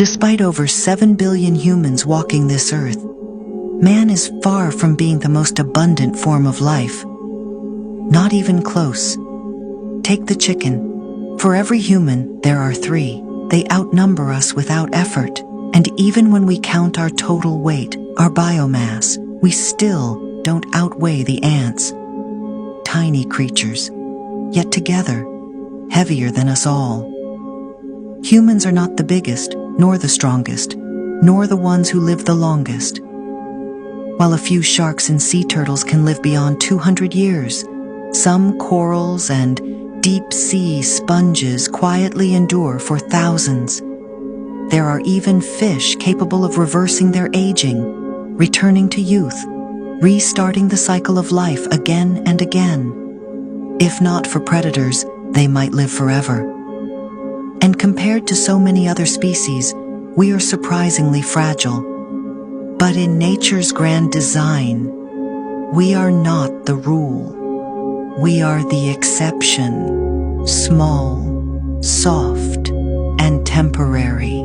Despite over 7 billion humans walking this earth, man is far from being the most abundant form of life. Not even close. Take the chicken. For every human, there are 3. They outnumber us without effort. And even when we count our total weight, our biomass, we still don't outweigh the ants. Tiny creatures, yet together, heavier than us all. Humans are not the biggest, nor the strongest, nor the ones who live the longest. While a few sharks and sea turtles can live beyond 200 years, some corals and deep-sea sponges quietly endure for thousands. There are even fish capable of reversing their aging, returning to youth, restarting the cycle of life again and again. If not for predators, they might live forever. And compared to so many other species, we are surprisingly fragile. But in nature's grand design, we are not the rule. We are the exception, small, soft, and temporary.